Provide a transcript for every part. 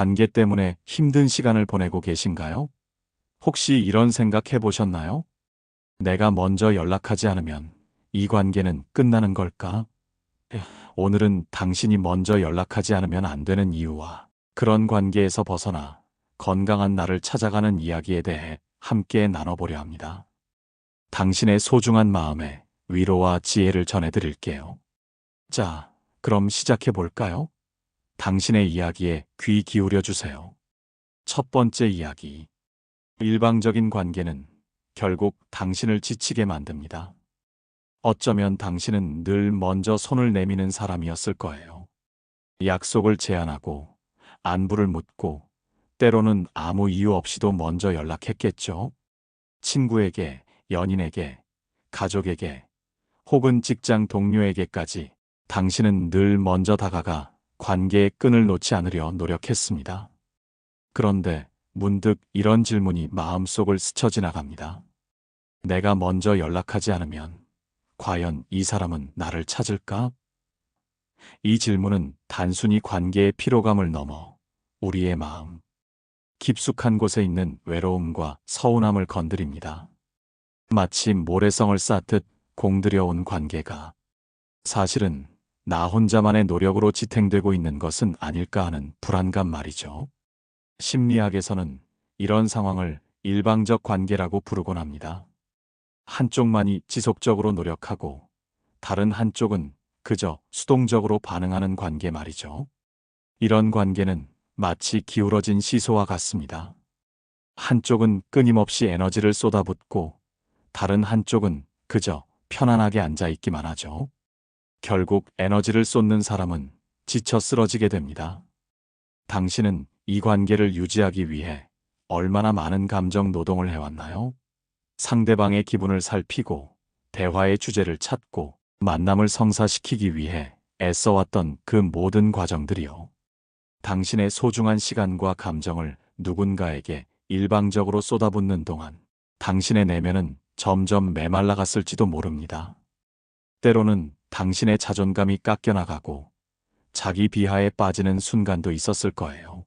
관계 때문에 힘든 시간을 보내고 계신가요? 혹시 이런 생각 해보셨나요? 내가 먼저 연락하지 않으면 이 관계는 끝나는 걸까? 오늘은 당신이 먼저 연락하지 않으면 안 되는 이유와 그런 관계에서 벗어나 건강한 나를 찾아가는 이야기에 대해 함께 나눠보려 합니다. 당신의 소중한 마음에 위로와 지혜를 전해드릴게요. 자, 그럼 시작해 볼까요? 당신의 이야기에 귀 기울여 주세요. 첫 번째 이야기. 일방적인 관계는 결국 당신을 지치게 만듭니다. 어쩌면 당신은 늘 먼저 손을 내미는 사람이었을 거예요. 약속을 제안하고, 안부를 묻고, 때로는 아무 이유 없이도 먼저 연락했겠죠. 친구에게, 연인에게, 가족에게, 혹은 직장 동료에게까지 당신은 늘 먼저 다가가 관계의 끈을 놓지 않으려 노력했습니다. 그런데 문득 이런 질문이 마음속을 스쳐 지나갑니다. 내가 먼저 연락하지 않으면 과연 이 사람은 나를 찾을까? 이 질문은 단순히 관계의 피로감을 넘어 우리의 마음, 깊숙한 곳에 있는 외로움과 서운함을 건드립니다. 마치 모래성을 쌓듯 공들여온 관계가 사실은 나 혼자만의 노력으로 지탱되고 있는 것은 아닐까 하는 불안감 말이죠. 심리학에서는 이런 상황을 일방적 관계라고 부르곤 합니다. 한쪽만이 지속적으로 노력하고 다른 한쪽은 그저 수동적으로 반응하는 관계 말이죠. 이런 관계는 마치 기울어진 시소와 같습니다. 한쪽은 끊임없이 에너지를 쏟아붓고 다른 한쪽은 그저 편안하게 앉아있기만 하죠. 결국 에너지를 쏟는 사람은 지쳐 쓰러지게 됩니다. 당신은 이 관계를 유지하기 위해 얼마나 많은 감정 노동을 해왔나요? 상대방의 기분을 살피고 대화의 주제를 찾고 만남을 성사시키기 위해 애써왔던 그 모든 과정들이요. 당신의 소중한 시간과 감정을 누군가에게 일방적으로 쏟아붓는 동안 당신의 내면은 점점 메말라갔을지도 모릅니다. 때로는 당신의 자존감이 깎여나가고 자기 비하에 빠지는 순간도 있었을 거예요.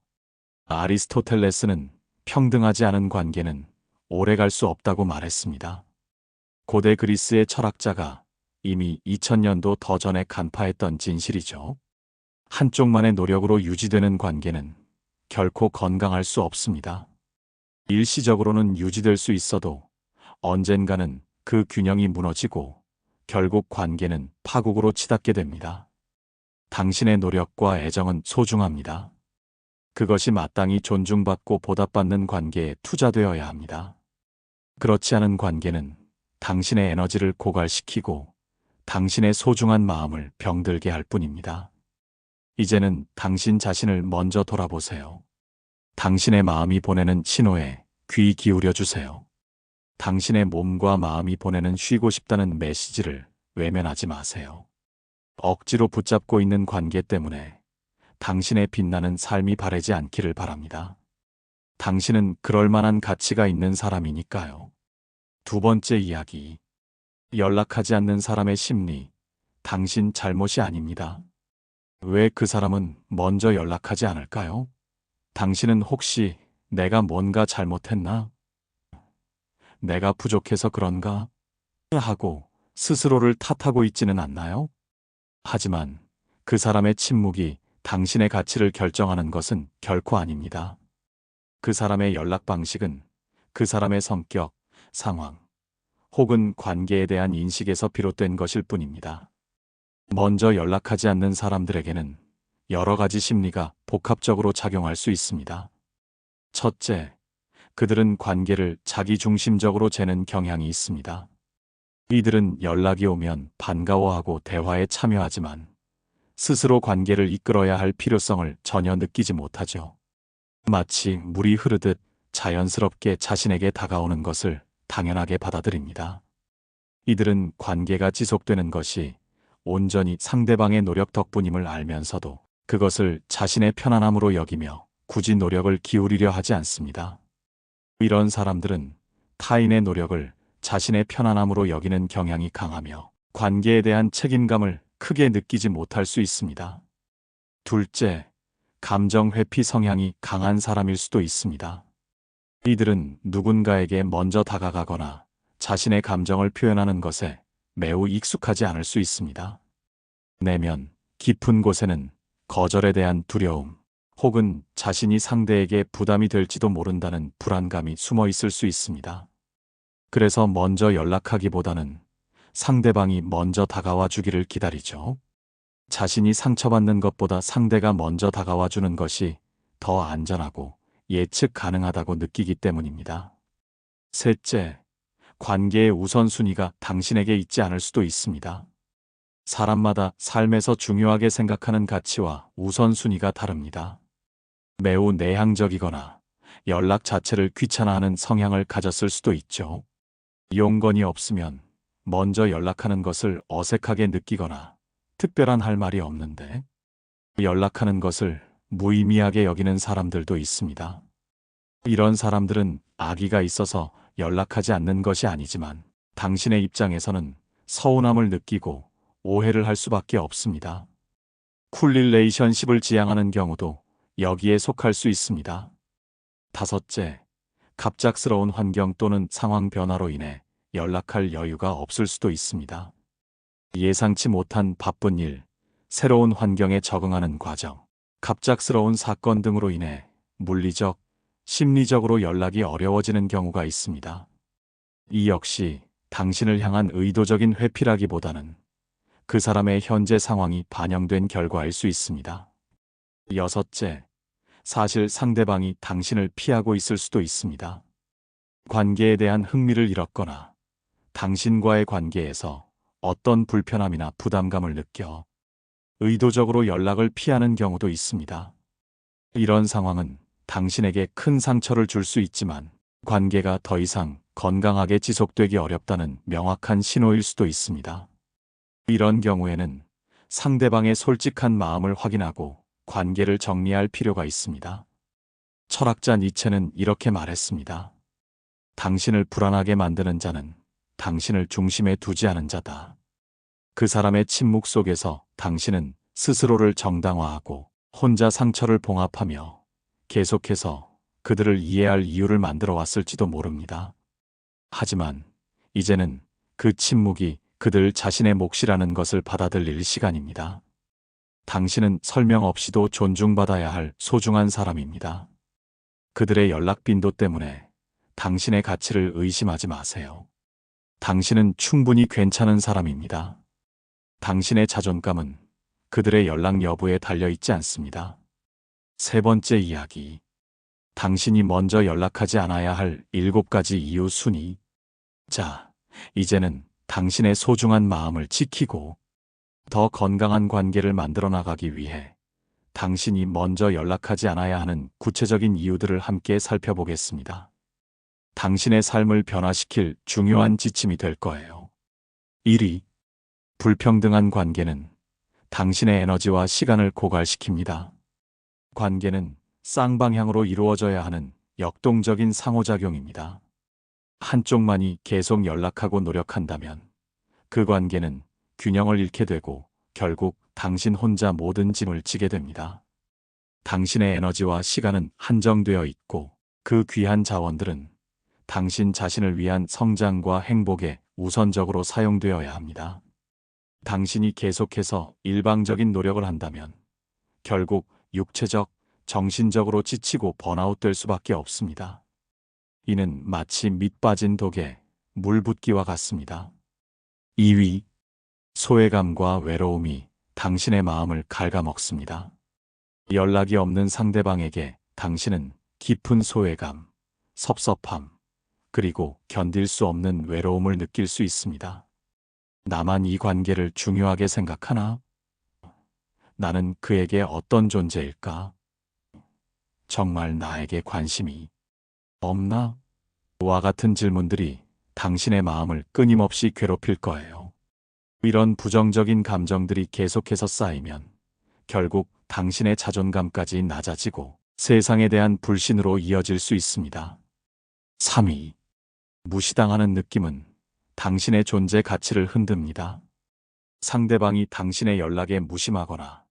아리스토텔레스는 평등하지 않은 관계는 오래 갈 수 없다고 말했습니다. 고대 그리스의 철학자가 이미 2000년도 더 전에 간파했던 진실이죠. 한쪽만의 노력으로 유지되는 관계는 결코 건강할 수 없습니다. 일시적으로는 유지될 수 있어도 언젠가는 그 균형이 무너지고 결국 관계는 파국으로 치닫게 됩니다. 당신의 노력과 애정은 소중합니다. 그것이 마땅히 존중받고 보답받는 관계에 투자되어야 합니다. 그렇지 않은 관계는 당신의 에너지를 고갈시키고 당신의 소중한 마음을 병들게 할 뿐입니다. 이제는 당신 자신을 먼저 돌아보세요. 당신의 마음이 보내는 신호에 귀 기울여 주세요. 당신의 몸과 마음이 보내는 쉬고 싶다는 메시지를 외면하지 마세요. 억지로 붙잡고 있는 관계 때문에 당신의 빛나는 삶이 바래지 않기를 바랍니다. 당신은 그럴 만한 가치가 있는 사람이니까요. 두 번째 이야기. 연락하지 않는 사람의 심리. 당신 잘못이 아닙니다. 왜 그 사람은 먼저 연락하지 않을까요? 당신은 혹시 내가 뭔가 잘못했나? 내가 부족해서 그런가? 하고 스스로를 탓하고 있지는 않나요? 하지만 그 사람의 침묵이 당신의 가치를 결정하는 것은 결코 아닙니다. 그 사람의 연락 방식은 그 사람의 성격, 상황, 혹은 관계에 대한 인식에서 비롯된 것일 뿐입니다. 먼저 연락하지 않는 사람들에게는 여러 가지 심리가 복합적으로 작용할 수 있습니다. 첫째, 그들은 관계를 자기중심적으로 재는 경향이 있습니다. 이들은 연락이 오면 반가워하고 대화에 참여하지만 스스로 관계를 이끌어야 할 필요성을 전혀 느끼지 못하죠. 마치 물이 흐르듯 자연스럽게 자신에게 다가오는 것을 당연하게 받아들입니다. 이들은 관계가 지속되는 것이 온전히 상대방의 노력 덕분임을 알면서도 그것을 자신의 편안함으로 여기며 굳이 노력을 기울이려 하지 않습니다. 이런 사람들은 타인의 노력을 자신의 편안함으로 여기는 경향이 강하며 관계에 대한 책임감을 크게 느끼지 못할 수 있습니다. 둘째, 감정 회피 성향이 강한 사람일 수도 있습니다. 이들은 누군가에게 먼저 다가가거나 자신의 감정을 표현하는 것에 매우 익숙하지 않을 수 있습니다. 내면 깊은 곳에는 거절에 대한 두려움, 혹은 자신이 상대에게 부담이 될지도 모른다는 불안감이 숨어 있을 수 있습니다. 그래서 먼저 연락하기보다는 상대방이 먼저 다가와 주기를 기다리죠. 자신이 상처받는 것보다 상대가 먼저 다가와 주는 것이 더 안전하고 예측 가능하다고 느끼기 때문입니다. 셋째, 관계의 우선순위가 당신에게 있지 않을 수도 있습니다. 사람마다 삶에서 중요하게 생각하는 가치와 우선순위가 다릅니다. 매우 내향적이거나 연락 자체를 귀찮아하는 성향을 가졌을 수도 있죠. 용건이 없으면 먼저 연락하는 것을 어색하게 느끼거나 특별한 할 말이 없는데 연락하는 것을 무의미하게 여기는 사람들도 있습니다. 이런 사람들은 악의가 있어서 연락하지 않는 것이 아니지만 당신의 입장에서는 서운함을 느끼고 오해를 할 수밖에 없습니다. 쿨릴레이션십을 지향하는 경우도 여기에 속할 수 있습니다. 다섯째, 갑작스러운 환경 또는 상황 변화로 인해 연락할 여유가 없을 수도 있습니다. 예상치 못한 바쁜 일, 새로운 환경에 적응하는 과정, 갑작스러운 사건 등으로 인해 물리적, 심리적으로 연락이 어려워지는 경우가 있습니다. 이 역시 당신을 향한 의도적인 회피라기보다는 그 사람의 현재 상황이 반영된 결과일 수 있습니다. 여섯째, 사실 상대방이 당신을 피하고 있을 수도 있습니다. 관계에 대한 흥미를 잃었거나 당신과의 관계에서 어떤 불편함이나 부담감을 느껴 의도적으로 연락을 피하는 경우도 있습니다. 이런 상황은 당신에게 큰 상처를 줄 수 있지만 관계가 더 이상 건강하게 지속되기 어렵다는 명확한 신호일 수도 있습니다. 이런 경우에는 상대방의 솔직한 마음을 확인하고 관계를 정리할 필요가 있습니다. 철학자 니체는 이렇게 말했습니다. 당신을 불안하게 만드는 자는 당신을 중심에 두지 않은 자다. 그 사람의 침묵 속에서 당신은 스스로를 정당화하고 혼자 상처를 봉합하며 계속해서 그들을 이해할 이유를 만들어 왔을지도 모릅니다. 하지만 이제는 그 침묵이 그들 자신의 몫이라는 것을 받아들일 시간입니다. 당신은 설명 없이도 존중받아야 할 소중한 사람입니다. 그들의 연락 빈도 때문에 당신의 가치를 의심하지 마세요. 당신은 충분히 괜찮은 사람입니다. 당신의 자존감은 그들의 연락 여부에 달려있지 않습니다. 세 번째 이야기. 당신이 먼저 연락하지 않아야 할 7가지 이유 순위. 자, 이제는 당신의 소중한 마음을 지키고 더 건강한 관계를 만들어 나가기 위해 당신이 먼저 연락하지 않아야 하는 구체적인 이유들을 함께 살펴보겠습니다. 당신의 삶을 변화시킬 중요한 지침이 될 거예요. 1위. 불평등한 관계는 당신의 에너지와 시간을 고갈시킵니다. 관계는 쌍방향으로 이루어져야 하는 역동적인 상호작용입니다. 한쪽만이 계속 연락하고 노력한다면 그 관계는 균형을 잃게 되고 결국 당신 혼자 모든 짐을 지게 됩니다. 당신의 에너지와 시간은 한정되어 있고 그 귀한 자원들은 당신 자신을 위한 성장과 행복에 우선적으로 사용되어야 합니다. 당신이 계속해서 일방적인 노력을 한다면 결국 육체적, 정신적으로 지치고 번아웃될 수밖에 없습니다. 이는 마치 밑 빠진 독에 물 붓기와 같습니다. 2위. 소외감과 외로움이 당신의 마음을 갉아먹습니다. 연락이 없는 상대방에게 당신은 깊은 소외감, 섭섭함, 그리고 견딜 수 없는 외로움을 느낄 수 있습니다. 나만 이 관계를 중요하게 생각하나? 나는 그에게 어떤 존재일까? 정말 나에게 관심이 없나? 와 같은 질문들이 당신의 마음을 끊임없이 괴롭힐 거예요. 이런 부정적인 감정들이 계속해서 쌓이면 결국 당신의 자존감까지 낮아지고 세상에 대한 불신으로 이어질 수 있습니다. 3위. 무시당하는 느낌은 당신의 존재 가치를 흔듭니다. 상대방이 당신의 연락에 무심하거나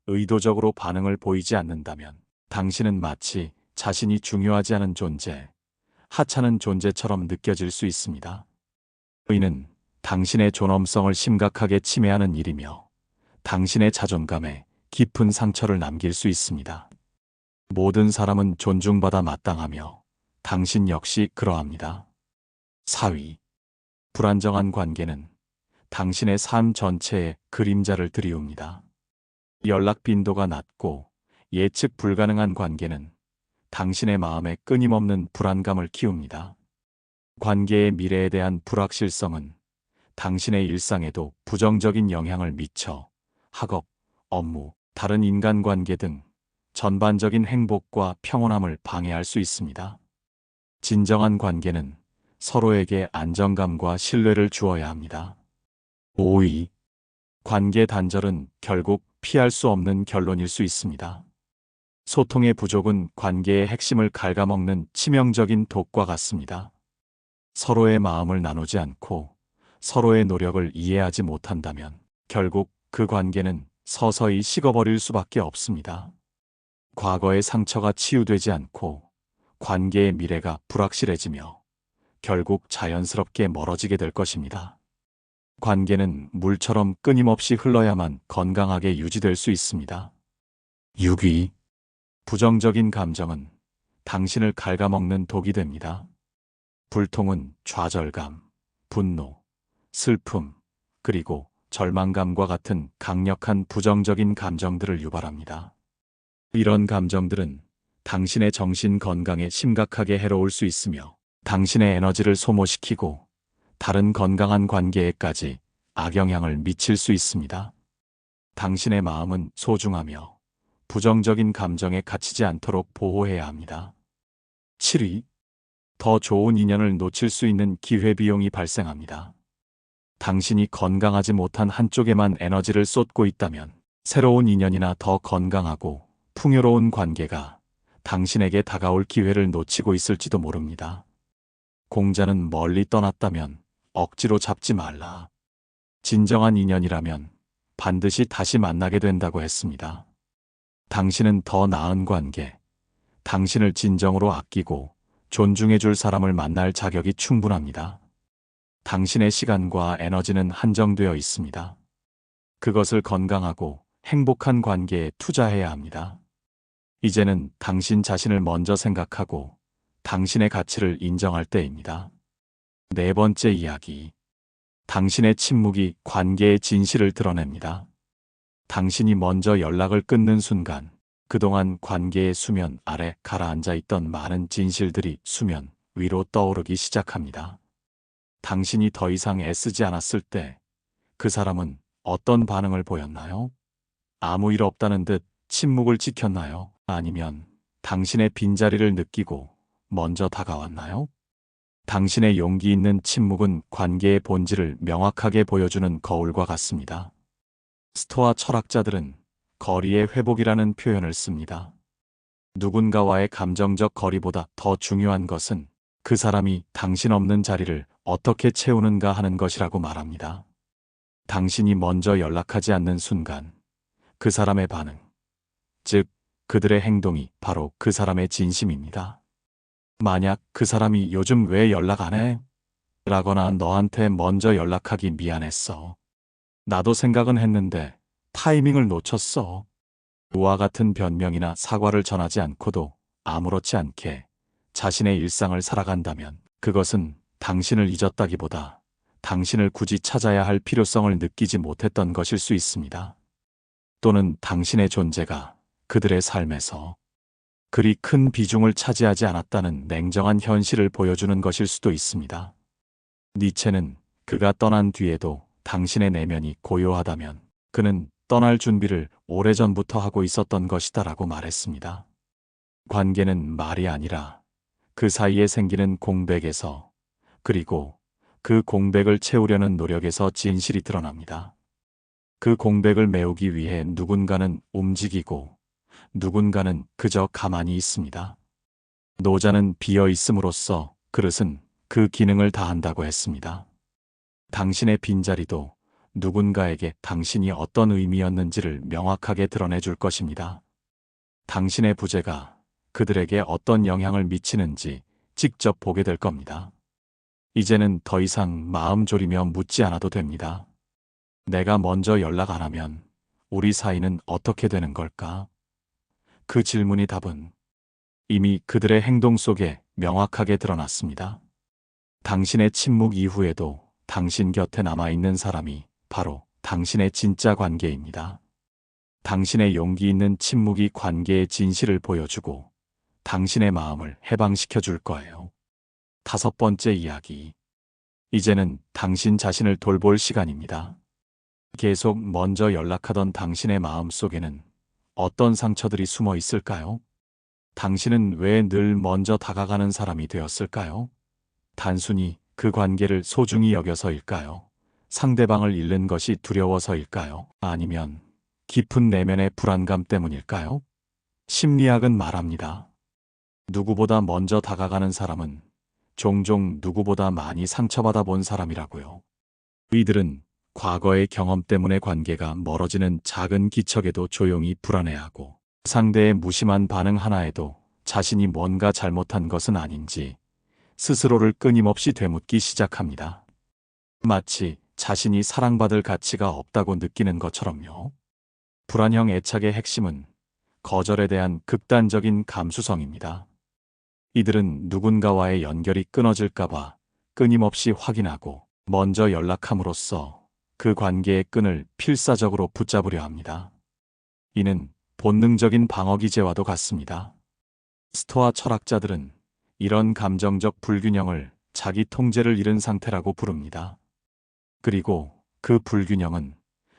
의도적으로 반응을 보이지 않는다면 당신은 마치 자신이 중요하지 않은 존재, 하찮은 존재처럼 느껴질 수 있습니다. 이는 당신의 존엄성을 심각하게 침해하는 일이며 당신의 자존감에 깊은 상처를 남길 수 있습니다. 모든 사람은 존중받아 마땅하며 당신 역시 그러합니다. 4위. 불안정한 관계는 당신의 삶 전체에 그림자를 들이웁니다. 연락 빈도가 낮고 예측 불가능한 관계는 당신의 마음에 끊임없는 불안감을 키웁니다. 관계의 미래에 대한 불확실성은 당신의 일상에도 부정적인 영향을 미쳐 학업, 업무, 다른 인간관계 등 전반적인 행복과 평온함을 방해할 수 있습니다. 진정한 관계는 서로에게 안정감과 신뢰를 주어야 합니다. 5위. 관계 단절은 결국 피할 수 없는 결론일 수 있습니다. 소통의 부족은 관계의 핵심을 갉아먹는 치명적인 독과 같습니다. 서로의 마음을 나누지 않고 서로의 노력을 이해하지 못한다면 결국 그 관계는 서서히 식어버릴 수밖에 없습니다. 과거의 상처가 치유되지 않고 관계의 미래가 불확실해지며 결국 자연스럽게 멀어지게 될 것입니다. 관계는 물처럼 끊임없이 흘러야만 건강하게 유지될 수 있습니다. 6위. 부정적인 감정은 당신을 갉아먹는 독이 됩니다. 불통은 좌절감, 분노, 슬픔, 그리고 절망감과 같은 강력한 부정적인 감정들을 유발합니다. 이런 감정들은 당신의 정신 건강에 심각하게 해로울 수 있으며 당신의 에너지를 소모시키고 다른 건강한 관계에까지 악영향을 미칠 수 있습니다. 당신의 마음은 소중하며 부정적인 감정에 갇히지 않도록 보호해야 합니다. 7위. 더 좋은 인연을 놓칠 수 있는 기회비용이 발생합니다. 당신이 건강하지 못한 한쪽에만 에너지를 쏟고 있다면 새로운 인연이나 더 건강하고 풍요로운 관계가 당신에게 다가올 기회를 놓치고 있을지도 모릅니다. 공자는 멀리 떠났다면 억지로 잡지 말라. 진정한 인연이라면 반드시 다시 만나게 된다고 했습니다. 당신은 더 나은 관계, 당신을 진정으로 아끼고 존중해 줄 사람을 만날 자격이 충분합니다. 당신의 시간과 에너지는 한정되어 있습니다. 그것을 건강하고 행복한 관계에 투자해야 합니다. 이제는 당신 자신을 먼저 생각하고 당신의 가치를 인정할 때입니다. 네 번째 이야기. 당신의 침묵이 관계의 진실을 드러냅니다. 당신이 먼저 연락을 끊는 순간 그동안 관계의 수면 아래 가라앉아 있던 많은 진실들이 수면 위로 떠오르기 시작합니다. 당신이 더 이상 애쓰지 않았을 때 그 사람은 어떤 반응을 보였나요? 아무 일 없다는 듯 침묵을 지켰나요? 아니면 당신의 빈자리를 느끼고 먼저 다가왔나요? 당신의 용기 있는 침묵은 관계의 본질을 명확하게 보여주는 거울과 같습니다. 스토아 철학자들은 거리의 회복이라는 표현을 씁니다. 누군가와의 감정적 거리보다 더 중요한 것은 그 사람이 당신 없는 자리를 어떻게 채우는가 하는 것이라고 말합니다. 당신이 먼저 연락하지 않는 순간 그 사람의 반응, 즉 그들의 행동이 바로 그 사람의 진심입니다. 만약 그 사람이 요즘 왜 연락 안 해? 라거나 너한테 먼저 연락하기 미안했어. 나도 생각은 했는데 타이밍을 놓쳤어. 와 같은 변명이나 사과를 전하지 않고도 아무렇지 않게 자신의 일상을 살아간다면 그것은 당신을 잊었다기보다 당신을 굳이 찾아야 할 필요성을 느끼지 못했던 것일 수 있습니다. 또는 당신의 존재가 그들의 삶에서 그리 큰 비중을 차지하지 않았다는 냉정한 현실을 보여주는 것일 수도 있습니다. 니체는 그가 떠난 뒤에도 당신의 내면이 고요하다면 그는 떠날 준비를 오래전부터 하고 있었던 것이다라고 말했습니다. 관계는 말이 아니라 그 사이에 생기는 공백에서 그리고 그 공백을 채우려는 노력에서 진실이 드러납니다. 그 공백을 메우기 위해 누군가는 움직이고 누군가는 그저 가만히 있습니다. 노자는 비어 있음으로써 그릇은 그 기능을 다한다고 했습니다. 당신의 빈자리도 누군가에게 당신이 어떤 의미였는지를 명확하게 드러내 줄 것입니다. 당신의 부재가 그들에게 어떤 영향을 미치는지 직접 보게 될 겁니다. 이제는 더 이상 마음 졸이며 묻지 않아도 됩니다. 내가 먼저 연락 안 하면 우리 사이는 어떻게 되는 걸까? 그 질문이 답은 이미 그들의 행동 속에 명확하게 드러났습니다. 당신의 침묵 이후에도 당신 곁에 남아있는 사람이 바로 당신의 진짜 관계입니다. 당신의 용기 있는 침묵이 관계의 진실을 보여주고 당신의 마음을 해방시켜 줄 거예요. 다섯 번째 이야기. 이제는 당신 자신을 돌볼 시간입니다. 계속 먼저 연락하던 당신의 마음 속에는 어떤 상처들이 숨어 있을까요? 당신은 왜 늘 먼저 다가가는 사람이 되었을까요? 단순히 그 관계를 소중히 여겨서일까요? 상대방을 잃는 것이 두려워서일까요? 아니면 깊은 내면의 불안감 때문일까요? 심리학은 말합니다. 누구보다 먼저 다가가는 사람은 종종 누구보다 많이 상처받아 본 사람이라고요. 이들은 과거의 경험 때문에 관계가 멀어지는 작은 기척에도 조용히 불안해하고 상대의 무심한 반응 하나에도 자신이 뭔가 잘못한 것은 아닌지 스스로를 끊임없이 되묻기 시작합니다. 마치 자신이 사랑받을 가치가 없다고 느끼는 것처럼요. 불안형 애착의 핵심은 거절에 대한 극단적인 감수성입니다. 이들은 누군가와의 연결이 끊어질까봐 끊임없이 확인하고 먼저 연락함으로써 그 관계의 끈을 필사적으로 붙잡으려 합니다. 이는 본능적인 방어 기제와도 같습니다. 스토아 철학자들은 이런 감정적 불균형을 자기 통제를 잃은 상태라고 부릅니다. 그리고 그 불균형은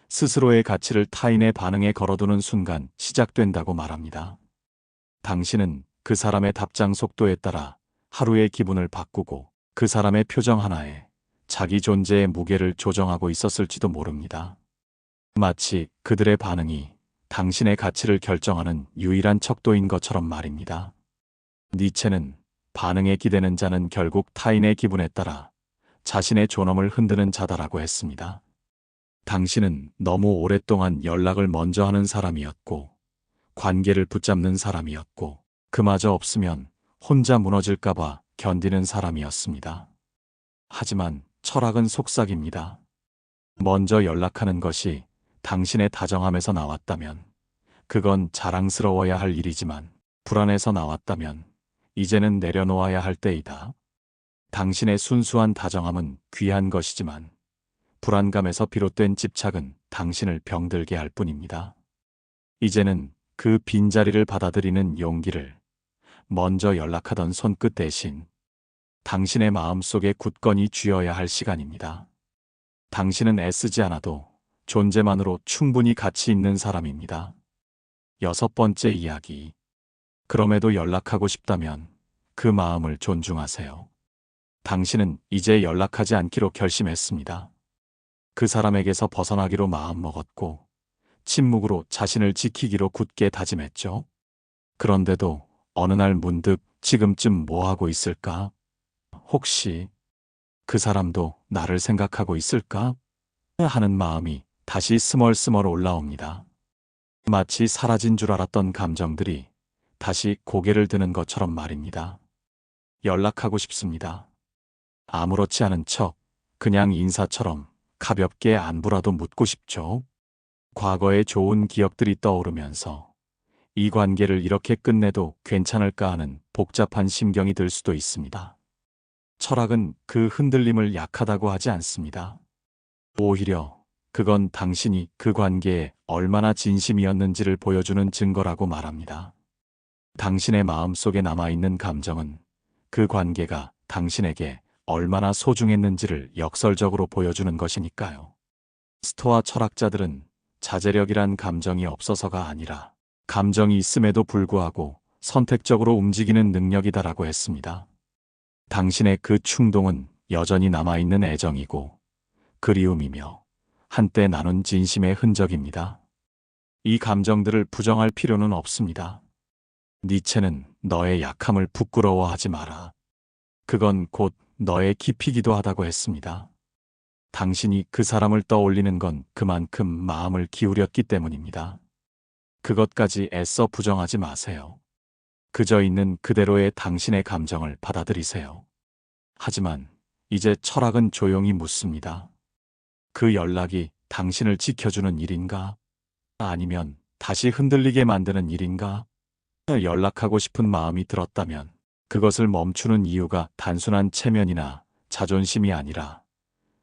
스스로의 가치를 타인의 반응에 걸어두는 순간 시작된다고 말합니다. 당신은 그 사람의 답장 속도에 따라 하루의 기분을 바꾸고 그 사람의 표정 하나에 자기 존재의 무게를 조정하고 있었을지도 모릅니다. 마치 그들의 반응이 당신의 가치를 결정하는 유일한 척도인 것처럼 말입니다. 니체는 반응에 기대는 자는 결국 타인의 기분에 따라 자신의 존엄을 흔드는 자다라고 했습니다. 당신은 너무 오랫동안 연락을 먼저 하는 사람이었고, 관계를 붙잡는 사람이었고, 그마저 없으면 혼자 무너질까봐 견디는 사람이었습니다. 하지만 철학은 속삭입니다. 먼저 연락하는 것이 당신의 다정함에서 나왔다면, 그건 자랑스러워야 할 일이지만, 불안해서 나왔다면, 이제는 내려놓아야 할 때이다. 당신의 순수한 다정함은 귀한 것이지만, 불안감에서 비롯된 집착은 당신을 병들게 할 뿐입니다. 이제는 그 빈자리를 받아들이는 용기를 먼저 연락하던 손끝 대신 당신의 마음속에 굳건히 쥐어야 할 시간입니다. 당신은 애쓰지 않아도 존재만으로 충분히 가치 있는 사람입니다. 여섯 번째 이야기. 그럼에도 연락하고 싶다면 그 마음을 존중하세요. 당신은 이제 연락하지 않기로 결심했습니다. 그 사람에게서 벗어나기로 마음먹었고 침묵으로 자신을 지키기로 굳게 다짐했죠. 그런데도 어느 날 문득 지금쯤 뭐 하고 있을까? 혹시 그 사람도 나를 생각하고 있을까? 하는 마음이 다시 스멀스멀 올라옵니다. 마치 사라진 줄 알았던 감정들이 다시 고개를 드는 것처럼 말입니다. 연락하고 싶습니다. 아무렇지 않은 척, 그냥 인사처럼 가볍게 안부라도 묻고 싶죠. 과거의 좋은 기억들이 떠오르면서 이 관계를 이렇게 끝내도 괜찮을까 하는 복잡한 심경이 들 수도 있습니다. 철학은 그 흔들림을 약하다고 하지 않습니다. 오히려 그건 당신이 그 관계에 얼마나 진심이었는지를 보여주는 증거라고 말합니다. 당신의 마음속에 남아있는 감정은 그 관계가 당신에게 얼마나 소중했는지를 역설적으로 보여주는 것이니까요. 스토아 철학자들은 자제력이란 감정이 없어서가 아니라 감정이 있음에도 불구하고 선택적으로 움직이는 능력이다라고 했습니다. 당신의 그 충동은 여전히 남아있는 애정이고 그리움이며 한때 나눈 진심의 흔적입니다. 이 감정들을 부정할 필요는 없습니다. 니체는 너의 약함을 부끄러워하지 마라. 그건 곧 너의 깊이기도 하다고 했습니다. 당신이 그 사람을 떠올리는 건 그만큼 마음을 기울였기 때문입니다. 그것까지 애써 부정하지 마세요. 그저 있는 그대로의 당신의 감정을 받아들이세요. 하지만 이제 철학은 조용히 묻습니다. 그 연락이 당신을 지켜주는 일인가? 아니면 다시 흔들리게 만드는 일인가? 연락하고 싶은 마음이 들었다면 그것을 멈추는 이유가 단순한 체면이나 자존심이 아니라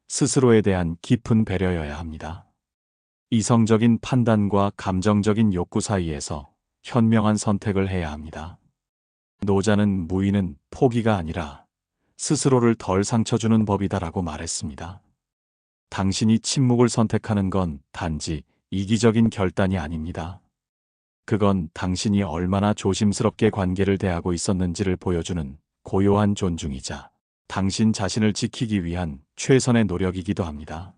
스스로에 대한 깊은 배려여야 합니다. 이성적인 판단과 감정적인 욕구 사이에서 현명한 선택을 해야 합니다. 노자는 무인은 포기가 아니라 스스로를 덜 상처주는 법이다라고 말했습니다. 당신이 침묵을 선택하는 건 단지 이기적인 결단이 아닙니다. 그건 당신이 얼마나 조심스럽게 관계를 대하고 있었는지를 보여주는 고요한 존중이자 당신 자신을 지키기 위한 최선의 노력이기도 합니다.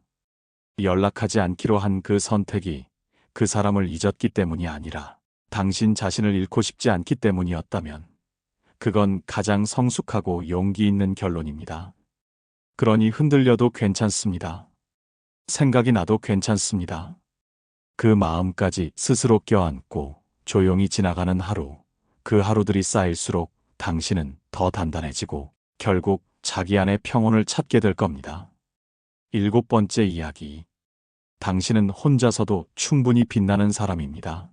연락하지 않기로 한 그 선택이 그 사람을 잊었기 때문이 아니라 당신 자신을 잃고 싶지 않기 때문이었다면 그건 가장 성숙하고 용기 있는 결론입니다. 그러니 흔들려도 괜찮습니다. 생각이 나도 괜찮습니다. 그 마음까지 스스로 껴안고 조용히 지나가는 하루, 그 하루들이 쌓일수록 당신은 더 단단해지고 결국 자기 안의 평온을 찾게 될 겁니다. 7번째 이야기. 당신은 혼자서도 충분히 빛나는 사람입니다.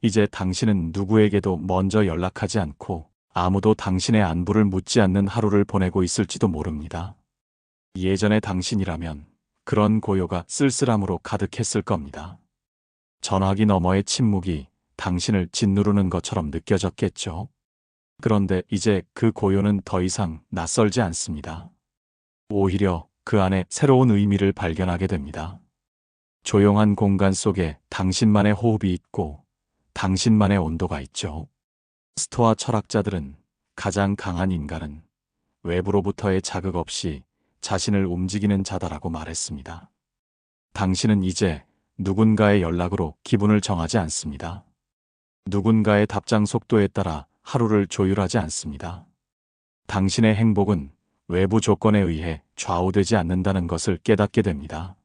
이제 당신은 누구에게도 먼저 연락하지 않고 아무도 당신의 안부를 묻지 않는 하루를 보내고 있을지도 모릅니다. 예전의 당신이라면 그런 고요가 쓸쓸함으로 가득했을 겁니다. 전화기 너머의 침묵이 당신을 짓누르는 것처럼 느껴졌겠죠. 그런데 이제 그 고요는 더 이상 낯설지 않습니다. 오히려 그 안에 새로운 의미를 발견하게 됩니다. 조용한 공간 속에 당신만의 호흡이 있고 당신만의 온도가 있죠. 스토아 철학자들은 가장 강한 인간은 외부로부터의 자극 없이 자신을 움직이는 자다라고 말했습니다. 당신은 이제 누군가의 연락으로 기분을 정하지 않습니다. 누군가의 답장 속도에 따라 하루를 조율하지 않습니다. 당신의 행복은 외부 조건에 의해 좌우되지 않는다는 것을 깨닫게 됩니다.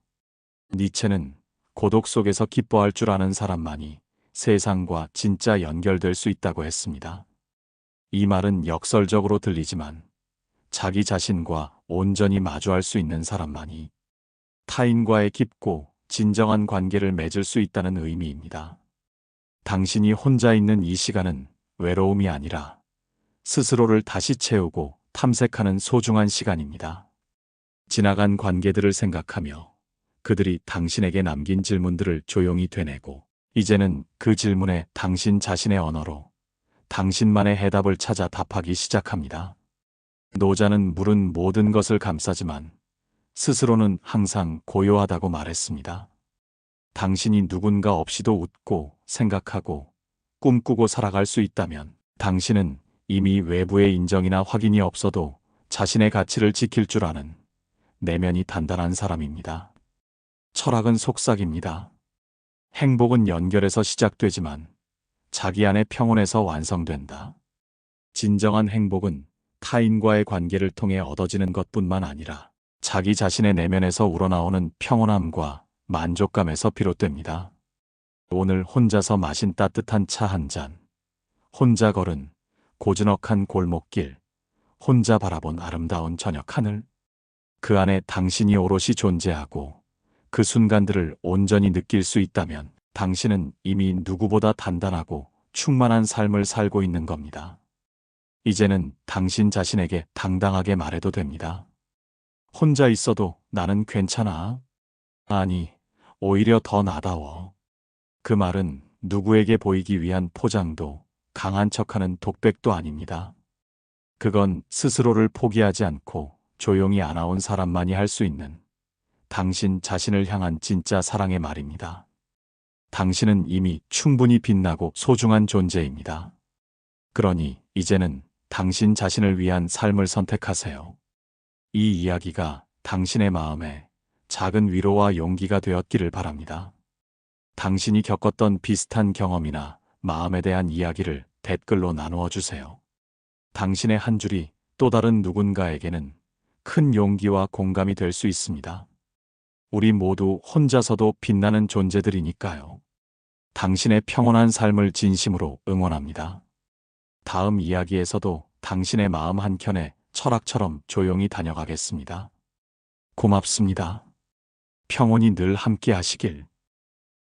니체는 고독 속에서 기뻐할 줄 아는 사람만이 세상과 진짜 연결될 수 있다고 했습니다. 이 말은 역설적으로 들리지만 자기 자신과 온전히 마주할 수 있는 사람만이 타인과의 깊고 진정한 관계를 맺을 수 있다는 의미입니다. 당신이 혼자 있는 이 시간은 외로움이 아니라 스스로를 다시 채우고 탐색하는 소중한 시간입니다. 지나간 관계들을 생각하며 그들이 당신에게 남긴 질문들을 조용히 되뇌고 이제는 그 질문에 당신 자신의 언어로 당신만의 해답을 찾아 답하기 시작합니다. 노자는 물은 모든 것을 감싸지만 스스로는 항상 고요하다고 말했습니다. 당신이 누군가 없이도 웃고 생각하고 꿈꾸고 살아갈 수 있다면 당신은 이미 외부의 인정이나 확인이 없어도 자신의 가치를 지킬 줄 아는 내면이 단단한 사람입니다. 철학은 속삭입니다. 행복은 연결에서 시작되지만 자기 안의 평온에서 완성된다. 진정한 행복은 타인과의 관계를 통해 얻어지는 것뿐만 아니라 자기 자신의 내면에서 우러나오는 평온함과 만족감에서 비롯됩니다. 오늘 혼자서 마신 따뜻한 차 한 잔, 혼자 걸은 고즈넉한 골목길, 혼자 바라본 아름다운 저녁 하늘, 그 안에 당신이 오롯이 존재하고 그 순간들을 온전히 느낄 수 있다면 당신은 이미 누구보다 단단하고 충만한 삶을 살고 있는 겁니다. 이제는 당신 자신에게 당당하게 말해도 됩니다. 혼자 있어도 나는 괜찮아. 아니, 오히려 더 나다워. 그 말은 누구에게 보이기 위한 포장도 강한 척하는 독백도 아닙니다. 그건 스스로를 포기하지 않고 조용히 안아온 사람만이 할 수 있는 당신 자신을 향한 진짜 사랑의 말입니다. 당신은 이미 충분히 빛나고 소중한 존재입니다. 그러니 이제는 당신 자신을 위한 삶을 선택하세요. 이 이야기가 당신의 마음에 작은 위로와 용기가 되었기를 바랍니다. 당신이 겪었던 비슷한 경험이나 마음에 대한 이야기를 댓글로 나누어 주세요. 당신의 한 줄이 또 다른 누군가에게는 큰 용기와 공감이 될 수 있습니다. 우리 모두 혼자서도 빛나는 존재들이니까요. 당신의 평온한 삶을 진심으로 응원합니다. 다음 이야기에서도 당신의 마음 한켠에 철학처럼 조용히 다녀가겠습니다. 고맙습니다. 평온이 늘 함께 하시길.